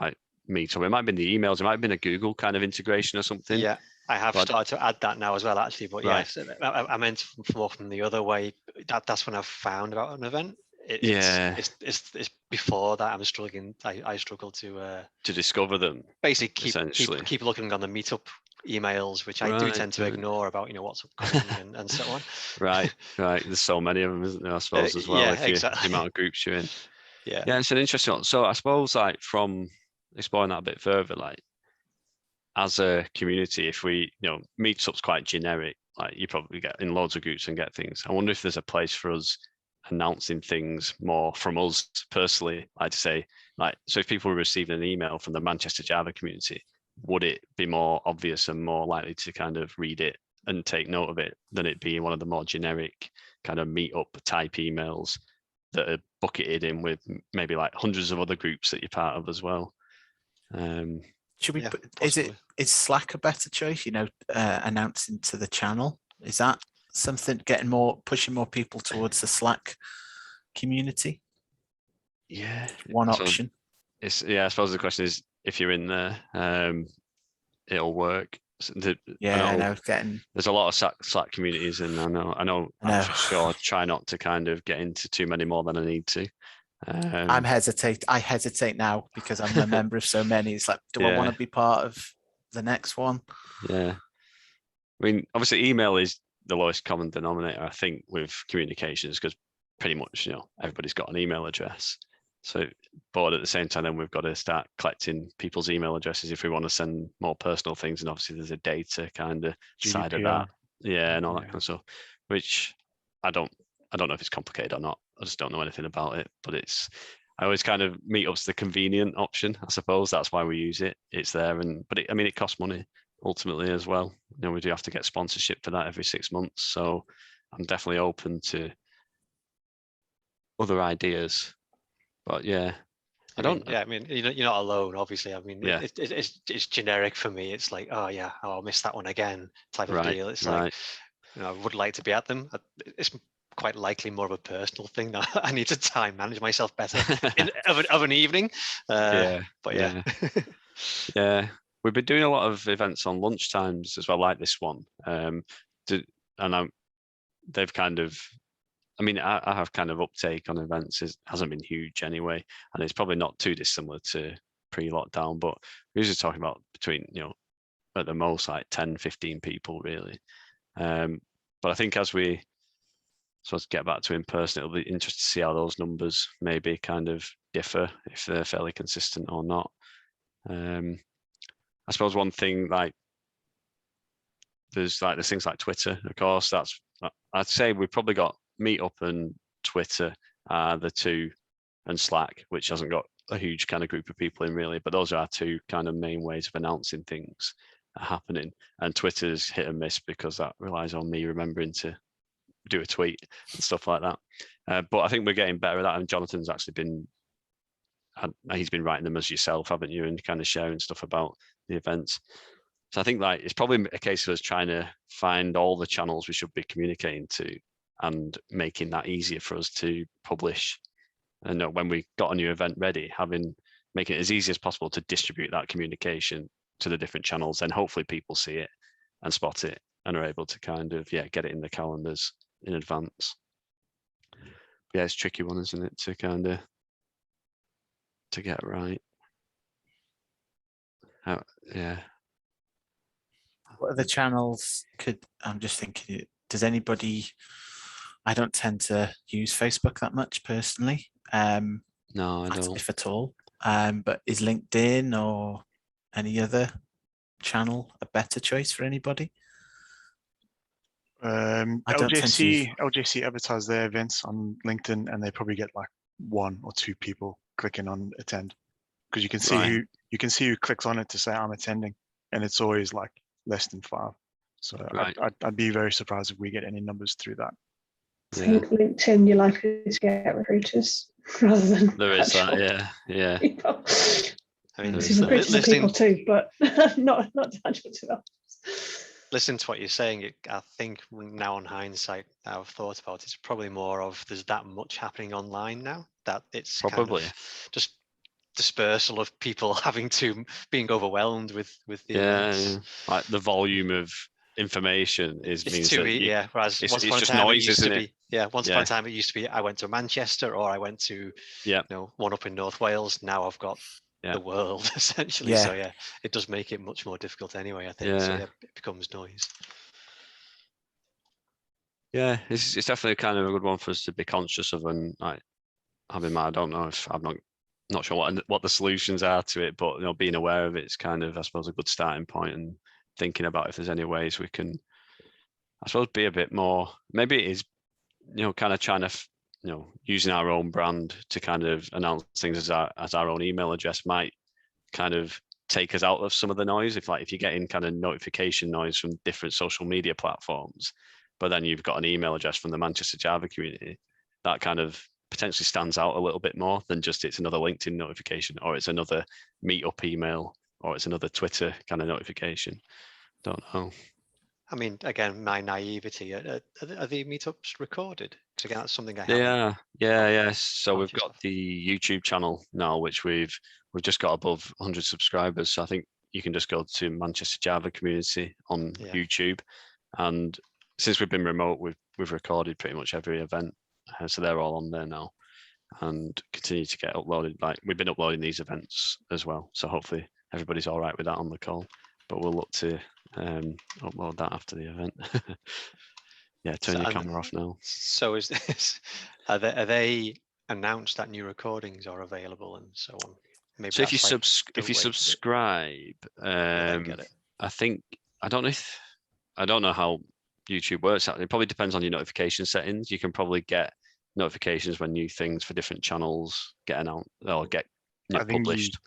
like Meetup. It might have been the emails, it might have been a Google kind of integration or something. Yeah, I have started to add that now as well, actually. But right. Yes, I meant more from the other way. That's when I've found about an event. It's before that I'm struggling. I struggle to discover them. Basically, keep looking on the Meetup emails, which I do tend to ignore about what's upcoming and so on. Right. There's so many of them, isn't there? I suppose as well. Exactly. The amount of groups you're in. Yeah, it's an interesting one. So I suppose like from exploring that a bit further, like as a community, if we Meetup's quite generic, like you probably get in loads of groups and get things. I wonder if there's a place for us announcing things more from us personally, like to say, like, so if people were receiving an email from the Manchester Java community, would it be more obvious and more likely to kind of read it and take note of it than it being one of the more generic kind of Meetup type emails that are bucketed in with maybe like hundreds of other groups that you're part of as well? Should we is Slack a better choice, announcing to the channel? Is that something pushing more people towards the Slack community? Yeah, one option. I suppose the question is, if you're in there, it'll work. I know. There's a lot of Slack communities, and I know. I'm for sure try not to kind of get into too many more than I need to. I hesitate now because I'm a member of so many. It's like, do I want to be part of the next one? Yeah, I mean, obviously, email is the lowest common denominator, I think, with communications, because pretty much everybody's got an email address. So, but at the same time, then we've got to start collecting people's email addresses if we want to send more personal things, and obviously there's a data kind of side of that, and all that kind of stuff, which I don't know if it's complicated or not. I just don't know anything about it, but I always kind of Meetup's the convenient option, I suppose. That's why we use it. It's there, but it costs money ultimately as well. We do have to get sponsorship for that every 6 months. So I'm definitely open to other ideas. But yeah, you're not alone, obviously. I mean, it's generic for me. It's like, I'll miss that one again type of deal. It's like, I would like to be at them. It's quite likely more of a personal thing that I need to time manage myself better of an evening. But yeah. Yeah, we've been doing a lot of events on lunch times as well, like this one. They've kind of, I mean, I have kind of uptake on events. It hasn't been huge anyway, and it's probably not too dissimilar to pre-lockdown, but we're usually talking about between, at the most like 10, 15 people really. But I think as we sort of get back to in person, it'll be interesting to see how those numbers maybe kind of differ, if they're fairly consistent or not. I suppose one thing, like there's things like Twitter, of course. That's, I'd say we've probably got Meetup and Twitter, the two, and Slack, which hasn't got a huge kind of group of people in really, but those are our two kind of main ways of announcing things are happening. And Twitter's hit and miss because that relies on me remembering to do a tweet and stuff like that. But I think we're getting better at that, and Jonathan's actually he's been writing them as yourself, haven't you, and kind of sharing stuff about the events. So I think like it's probably a case of us trying to find all the channels we should be communicating to and making that easier for us to publish. And when we got a new event ready, making it as easy as possible to distribute that communication to the different channels, then hopefully people see it and spot it and are able to kind of get it in the calendars in advance. Yeah, it's a tricky one, isn't it, to kind of to get right. Yeah. What other channels I'm just thinking, does anybody, I don't tend to use Facebook that much personally. No, I don't. If at all. But is LinkedIn or any other channel a better choice for anybody? LJC advertise their events on LinkedIn, and they probably get like 1 or 2 people clicking on attend, because you can see who clicks on it to say I'm attending, and it's always like less than 5. So I'd be very surprised if we get any numbers through that. I think LinkedIn, you're likely to get recruiters rather than there is that, yeah. People. I mean, recruiters are people too, but not actual developers. Listening to what you're saying, I think now on hindsight, I've thought about it's probably more of there's that much happening online now that it's probably kind of just dispersal of people being overwhelmed with the events. Like the volume of information means that whereas it's once upon a just time noise, it used isn't to it? be once upon a time it used to be I went to Manchester or I went to one up in North Wales. Now I've got the world essentially. So it does make it much more difficult anyway, I think. So it becomes noise. Yeah, it's definitely kind of a good one for us to be conscious of, and like having my, I don't know if I'm not sure what the solutions are to it, but being aware of it is kind of, I suppose, a good starting point, and thinking about if there's any ways we can, I suppose, be a bit more, maybe it is, kind of trying to, using our own brand to kind of announce things as our own email address might kind of take us out of some of the noise. If you're getting kind of notification noise from different social media platforms, but then you've got an email address from the Manchester Java community, that kind of potentially stands out a little bit more than just it's another LinkedIn notification, or it's another Meetup email, or it's another Twitter kind of notification. Don't know. I mean, again, my naivety, are the meetups recorded? Because again, that's something I haven't. Yeah. So we've got the YouTube channel now, which we've just got above 100 subscribers. So I think you can just go to Manchester Java community on YouTube, and since we've been remote, we've recorded pretty much every event, so they're all on there now, and continue to get uploaded. Like we've been uploading these events as well, so hopefully everybody's all right with that on the call. But we'll look to upload that after the event. Turn your camera off now. So is this? Are they announced that new recordings are available and so on? Maybe so if you subscribe, I think I don't know how YouTube works. It probably depends on your notification settings. You can probably get notifications when new things for different channels get announced or get published.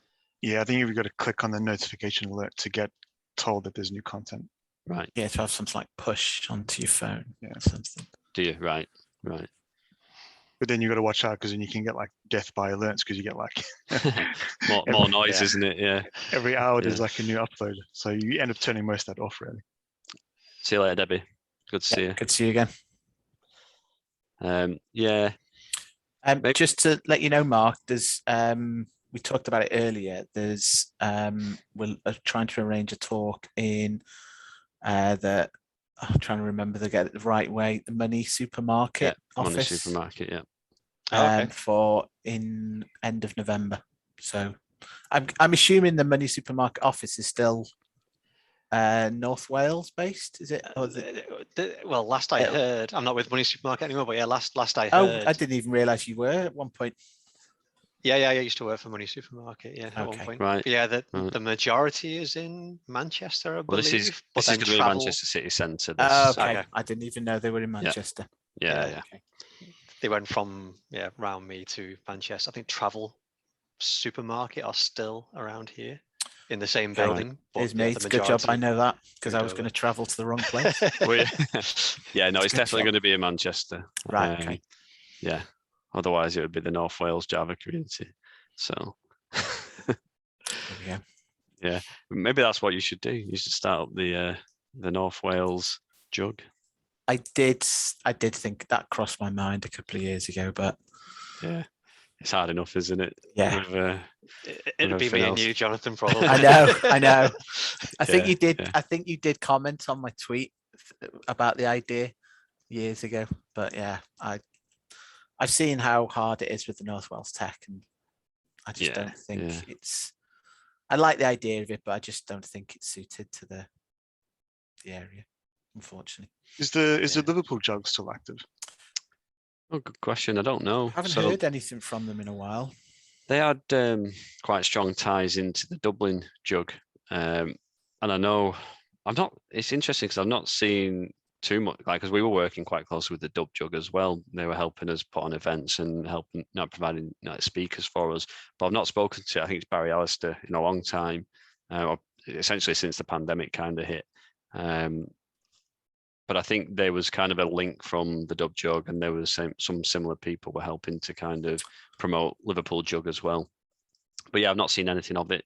I think you've got to click on the notification alert to get told that there's new content. Right. Yeah, to have something like push onto your phone. Or something. Do you? Right. But then you got to watch out, because then you can get like death by alerts, because you get like more noise, isn't it? Yeah. Every hour there's like a new upload, so you end up turning most of that off, really. See you later, Debbie. Good to see you. Good to see you again. Yeah. Maybe- Just to let you know, Mark, there's we talked about it earlier. There's we're trying to arrange a talk in the I'm trying to remember to get it the right way. The Money Supermarket Money office. Supermarket, yeah. Okay. For in end of November. So I'm assuming the Money Supermarket office is still North Wales based, is it? Or is it Well, last I It'll- heard, I'm not with Money Supermarket anymore, but yeah, last I oh, heard. I didn't even realize you were at one point. Yeah, I used to work for Money Supermarket, yeah, at one Okay. point. Right. But yeah, Right. the majority is in Manchester, I Well, believe. this but is then going to be travel, Manchester City Centre. Okay. Okay. I didn't even know they were in Manchester. Yeah. Okay. they went from around me to Manchester. I think Travel Supermarket are still around here in the same Okay. building. But Here's yeah, me. the It's a good job I majority know that because I moved was going over. to travel to the wrong place. Well, yeah, no, it's Good definitely job. going to be in Manchester. Right. Okay. Yeah. Otherwise, it would be the North Wales Java community. So, There we go. yeah, maybe that's what you should do. You should start up the North Wales jug. I did think that crossed my mind a couple of years ago, but Yeah, it's hard enough, isn't it? yeah. With, It'd be me and you, Jonathan, probably. I know. I think Yeah, you did. yeah. I think you did comment on my tweet about the idea years ago. But yeah, I've seen how hard it is with the North Wales tech, and I just don't think it's. I like the idea of it, but I just don't think it's suited to the area, unfortunately. Is the Liverpool jug still active? Oh, good question. I don't know. I haven't heard anything from them in a while. They had quite strong ties into the Dublin jug, and I know I'm not. It's interesting because I've not seen too much, like, because we were working quite closely with the Dub jug as well. They were helping us put on events and helping, not providing speakers for us. But I've not spoken to, I think it's Barry Alistair, in a long time, essentially since the pandemic kind of hit. But I think there was kind of a link from the Dub jug, and there was some similar people were helping to kind of promote Liverpool jug as well. But yeah, I've not seen anything of it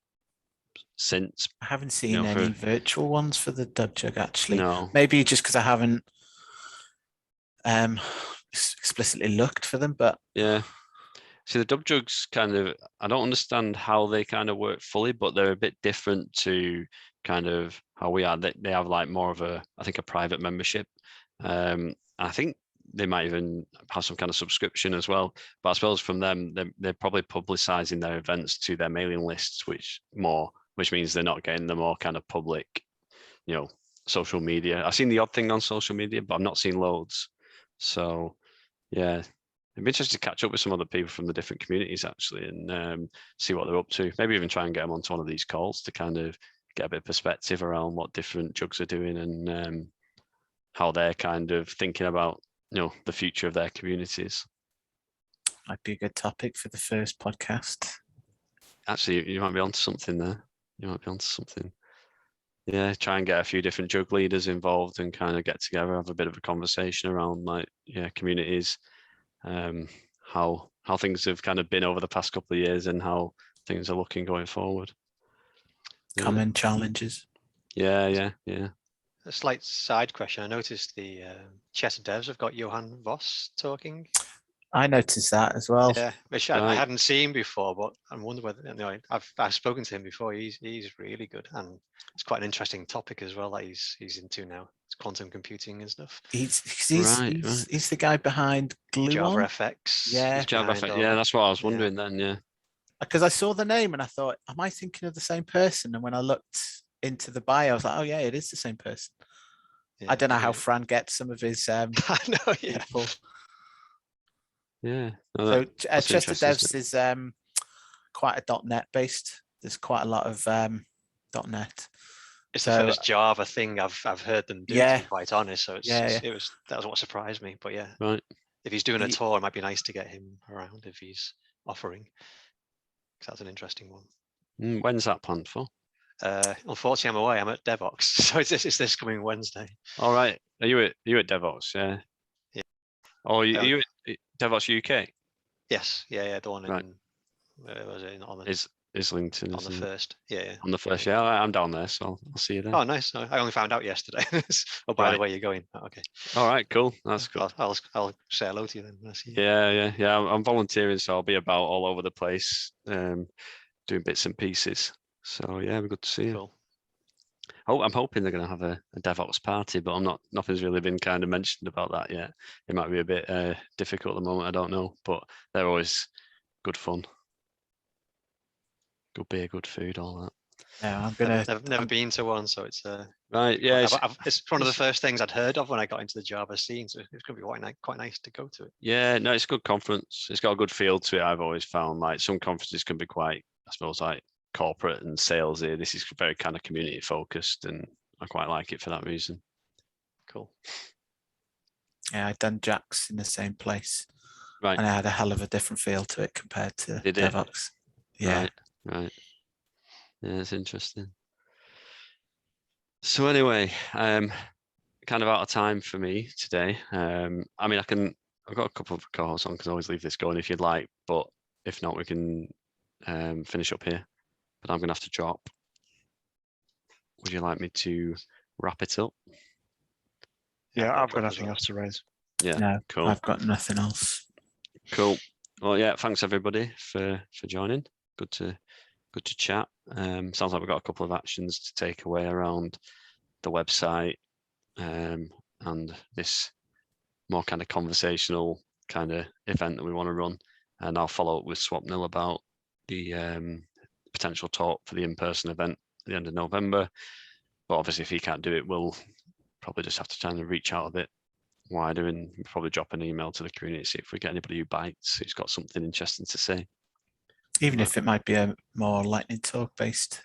since. I haven't seen any virtual ones for the Dub jug, actually. No. Maybe just because I haven't explicitly looked for them, but yeah. See, the Dub jugs kind of, I don't understand how they kind of work fully, but they're a bit different to kind of how we are. They have like more of a, I think, a private membership. I think they might even have some kind of subscription as well. But I suppose from them, they're probably publicizing their events to their mailing lists, which means they're not getting the more kind of public, social media. I've seen the odd thing on social media, but I've not seen loads. So yeah, it'd be interesting to catch up with some other people from the different communities actually, and see what they're up to. Maybe even try and get them onto one of these calls to kind of get a bit of perspective around what different jugs are doing and how they're kind of thinking about the future of their communities. Might be a good topic for the first podcast. Actually, you might be onto something there. Yeah, try and get a few different jug leaders involved and kind of get together, have a bit of a conversation around communities, how things have kind of been over the past couple of years and how things are looking going forward. Common challenges. Yeah. A slight side question. I noticed the Chester Devs have got Johan Voss talking. I noticed that as well. Yeah, which I hadn't seen before, but I wonder whether I've spoken to him before. He's really good, and it's quite an interesting topic as well that he's into now. It's quantum computing and stuff. He's the guy behind Gluon. JavaFX. Yeah, JavaFX. Yeah, that's what I was wondering then. Yeah, because I saw the name and I thought, am I thinking of the same person? And when I looked into the bio, I was like, oh yeah, it is the same person. Yeah, I don't know how Fran gets some of his I know, people. Yeah. So Chester Devs is quite a .NET based. There's quite a lot of .NET. It's the first Java thing I've heard them do, to be quite honest. So that was what surprised me. But yeah, right. If he's doing a tour, it might be nice to get him around if he's offering. Because that's an interesting one. When's that planned for? Unfortunately, I'm away. I'm at Devox, so it's this coming Wednesday. All right. Are you at Devox? Yeah. Yeah. Oh, are you at Devox UK? Yes. Yeah. The one in. Where was it? In Holland. Islington, on the isn't it? 1st. Yeah. On the 1st, yeah, I'm down there, so I'll see you there. Oh, nice. I only found out yesterday. Oh, by the Right. way, you're going. Oh, okay. All right, cool. That's cool. I'll say hello to you then when I see you. Yeah. I'm volunteering, so I'll be about all over the place, doing bits and pieces. So yeah, we're good to see you. Cool. Oh, I'm hoping they're going to have a DevOps party, but nothing's really been kind of mentioned about that yet. It might be a bit difficult at the moment. I don't know, but they're always good fun. Good beer, good food, all that. Yeah, I'm gonna. Never been to one, so it's Right. Yeah. it's one of the first things I'd heard of when I got into the Java scene. So it's going to be quite nice to go to it. Yeah. No, it's a good conference. It's got a good feel to it. I've always found like some conferences can be quite, I suppose, like corporate and salesy. This is very kind of community focused, and I quite like it for that reason. Cool. Yeah, I'd done Jax in the same place, Right. and I had a hell of a different feel to it compared to Did it? DevOps. Yeah. Right. Yeah, it's interesting. So anyway, kind of out of time for me today. I mean, I've got a couple of calls on, because I always leave this going if you'd like, but if not, we can finish up here. But I'm gonna have to drop. Would you like me to wrap it up? Yeah, I've got as nothing well. else to raise. Yeah, No, cool. I've got nothing else. Cool. Well, yeah, thanks everybody for joining. Good to chat. Sounds like we've got a couple of actions to take away around the website, and this more kind of conversational kind of event that we want to run. And I'll follow up with Swapnil about the potential talk for the in-person event at the end of November. But obviously, if he can't do it, we'll probably just have to try and reach out a bit wider and probably drop an email to the community, see if we get anybody who bites, who's got something interesting to say. Even if it might be a more lightning talk based.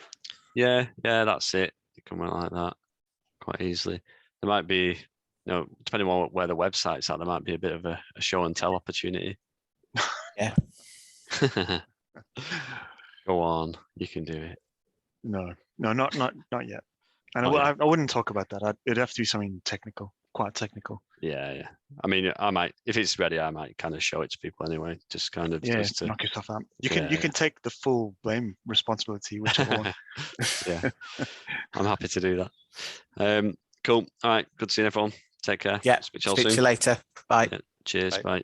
Yeah, that's it. You can run like that quite easily. There might be, depending on where the website's at, there might be a bit of a show and tell opportunity. Yeah. Go on, you can do it. No, not yet. And Oh, yeah. I wouldn't talk about that. It'd have to be something technical, quite technical. Yeah. I mean, I might, if it's ready, I might kind of show it to people anyway. Just kind of just to, knock yourself out. You can take the full blame responsibility, whichever one. Yeah, I'm happy to do that. Cool. All right. Good seeing everyone. Take care. Yeah. Speak to you all Speak to soon. you later. Bye. Yeah, cheers. Bye. Bye.